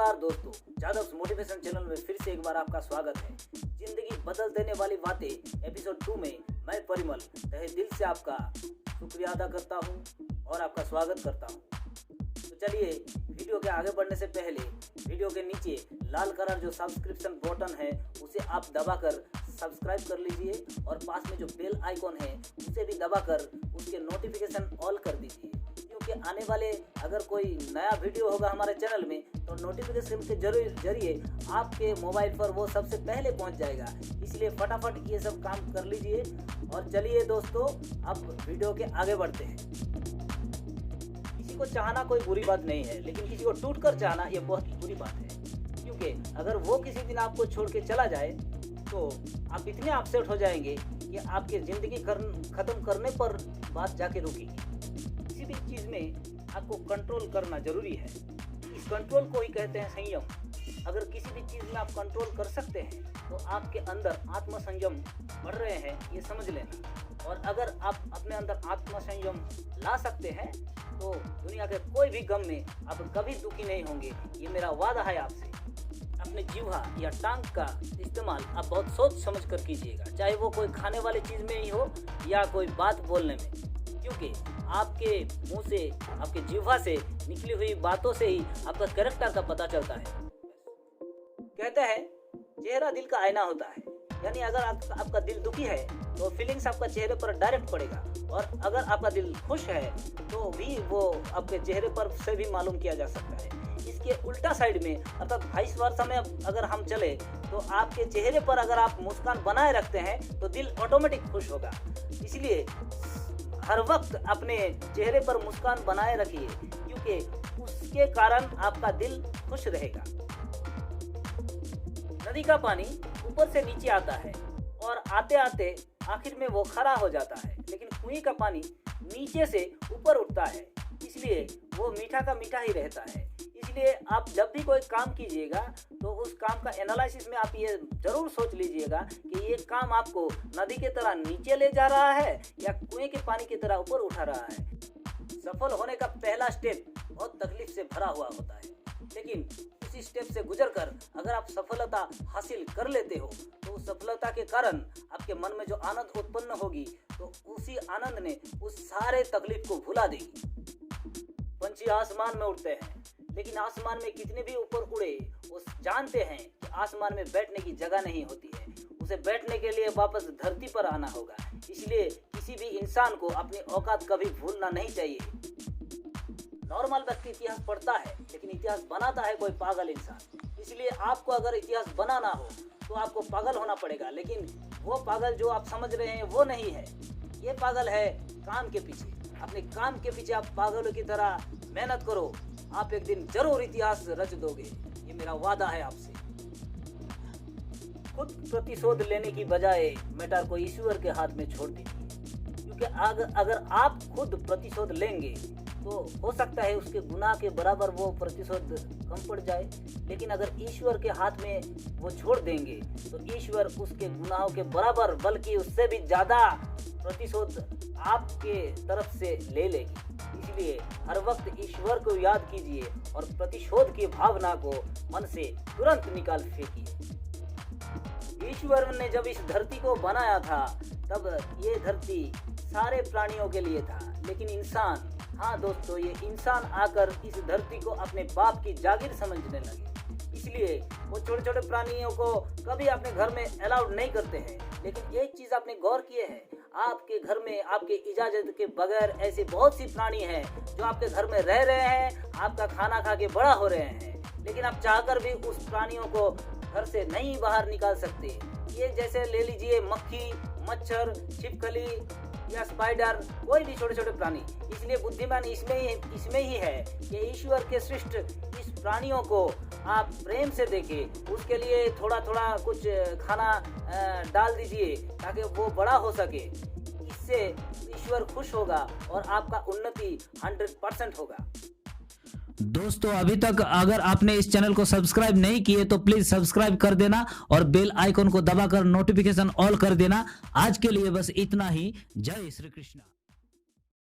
नमस्कार दोस्तों, Jadav motivation channel में फिर से एक बार आपका स्वागत है। जिंदगी बदल देने वाली बातें एपिसोड 2 में मैं परिमल तहे दिल से आपका शुक्रिया अदा करता हूं और आपका स्वागत करता हूं। तो चलिए वीडियो के आगे बढ़ने से पहले वीडियो के नीचे लाल कलर जो सब्सक्रिप्शन बटन है उसे आप दबाकर सब्सक्राइब कर लीजिए और पास में जो बेल आइकॉन है उसे भी दबाकर उसके नोटिफिकेशन ऑल कर दीजिए, क्योंकि आने वाले अगर कोई नया वीडियो होगा हमारे चैनल में तो नोटिफिकेशन के जरिए आपके मोबाइल पर वो सबसे पहले पहुंच जाएगा। इसलिए फटाफट ये सब काम कर लीजिए। और चलिए दोस्तों, अब वीडियो के आगे बढ़ते हैं। किसी को चाहना कोई बुरी बात नहीं है, लेकिन किसी को टूट कर चाहना ये बहुत बुरी बात है, क्योंकि अगर वो किसी दिन आपको छोड़ के चला जाए तो आप इतने अपसेट हो जाएंगे कि आपकी ज़िंदगी ख़त्म करने पर बात जाके रुकेगी। किसी भी चीज़ में आपको कंट्रोल करना ज़रूरी है। इस कंट्रोल को ही कहते हैं संयम। अगर किसी भी चीज़ में आप कंट्रोल कर सकते हैं तो आपके अंदर आत्मसंयम बढ़ रहे हैं, ये समझ लेना। और अगर आप अपने अंदर आत्मसंयम ला सकते हैं तो दुनिया के कोई भी गम में आप कभी दुखी नहीं होंगे। ये मेरा वादा है आपसे। अपने जीवा या टांग का इस्तेमाल आप बहुत सोच समझ कर कीजिएगा, चाहे वो कोई खाने वाली चीज़ में ही हो या कोई बात बोलने में, क्योंकि आपके मुंह से, आपके जीवा से निकली हुई बातों से ही आपका कैरेक्टर का पता चलता है। कहते हैं चेहरा दिल का आईना होता है, यानी अगर आपका दिल दुखी है तो फीलिंग्स आपका चेहरे पर डायरेक्ट पड़ेगा, और अगर आपका दिल खुश है तो भी वो आपके चेहरे पर से भी मालूम किया जा सकता है। इसके उल्टा साइड में अर्थात वाइस वर्सा में अगर हम चले तो आपके चेहरे पर अगर आप मुस्कान बनाए रखते हैं तो दिल ऑटोमेटिक खुश होगा। इसलिए हर वक्त अपने चेहरे पर मुस्कान बनाए रखिए, क्योंकि उसके कारण आपका दिल खुश रहेगा। नदी का पानी ऊपर से नीचे आता है और आते आते आखिर में वो खरा हो जाता है, लेकिन कुएं का पानी नीचे से ऊपर उठता है, इसलिए वो मीठा का मीठा ही रहता है। इसलिए आप जब भी कोई काम कीजिएगा तो उस काम का एनालिसिस में आप ये जरूर सोच लीजिएगा कि ये काम आपको नदी की तरह नीचे ले जा रहा है या कुएं के पानी की तरह ऊपर उठा रहा है। सफल होने का पहला स्टेप बहुत तकलीफ से भरा हुआ होता है, लेकिन उसी स्टेप से गुजरकर अगर आप सफलता हासिल कर लेते हो तो उस सफलता के कारण आपके मन में जो आनंद उत्पन्न होगी तो उसी आनंद ने उस सारे तकलीफ को भुला देगी। पंछी आसमान में उड़ते हैं, लेकिन आसमान में कितने भी ऊपर उड़े वो जानते हैं कि आसमान में बैठने की जगह नहीं होती है, उसे बैठने के लिए वापस धरती पर आना होगा। इसलिए किसी भी इंसान को अपनी औकात कभी भूलना नहीं चाहिए। नॉर्मल व्यक्ति इतिहास पढ़ता है, लेकिन इतिहास बनाता है कोई पागल इंसान। इसलिए आपको अगर इतिहास बनाना हो तो आपको पागल होना पड़ेगा, लेकिन वो पागल जो आप समझ रहे हैं वो नहीं है। ये पागल है काम के पीछे। अपने काम के पीछे आप पागलों की तरह मेहनत करो, आप एक दिन जरूर इतिहास रच दोगे, ये मेरा वादा है आपसे। खुद प्रतिशोध लेने की बजाय मैटर को ईश्वर के हाथ में छोड़ दीजिए, क्योंकि अगर आप खुद प्रतिशोध लेंगे तो हो सकता है उसके गुनाह के बराबर वो प्रतिशोध कम पड़ जाए, लेकिन अगर ईश्वर के हाथ में वो छोड़ देंगे तो ईश्वर उसके गुनाहों के बराबर बल्कि उससे भी ज़्यादा प्रतिशोध आपके तरफ से ले लेगी। इसलिए हर वक्त ईश्वर को याद कीजिए और प्रतिशोध की भावना को मन से तुरंत निकाल फेंकिए। ईश्वर ने जब इस धरती को बनाया था तब ये धरती सारे प्राणियों के लिए था, लेकिन इंसान, हाँ दोस्तों, ये इंसान आकर इस धरती को अपने बाप की जागीर समझने लगे। इसलिए वो छोटे छोटे प्राणियों को कभी अपने घर में अलाउड नहीं करते हैं। लेकिन एक चीज़ आपने गौर किए है, आपके घर में आपके इजाज़त के बगैर ऐसे बहुत सी प्राणी हैं जो आपके घर में रह रहे हैं, आपका खाना खा के बड़ा हो रहे हैं, लेकिन आप चाहकर भी उस प्राणियों को घर से नहीं बाहर निकाल सकते। ये जैसे ले लीजिए मक्खी, मच्छर, छिपकली या स्पाइडर, कोई भी छोटे छोटे प्राणी। इसलिए बुद्धिमान इसमें ही है कि ईश्वर के सृष्ट इस प्राणियों को आप प्रेम से देखें, उसके लिए थोड़ा थोड़ा कुछ खाना डाल दीजिए ताकि वो बड़ा हो सके। इससे ईश्वर खुश होगा और आपका उन्नति 100% होगा। दोस्तों, अभी तक अगर आपने इस चैनल को सब्सक्राइब नहीं किए तो प्लीज सब्सक्राइब कर देना और बेल आइकन को दबाकर नोटिफिकेशन ऑल कर देना। आज के लिए बस इतना ही। जय श्री कृष्ण।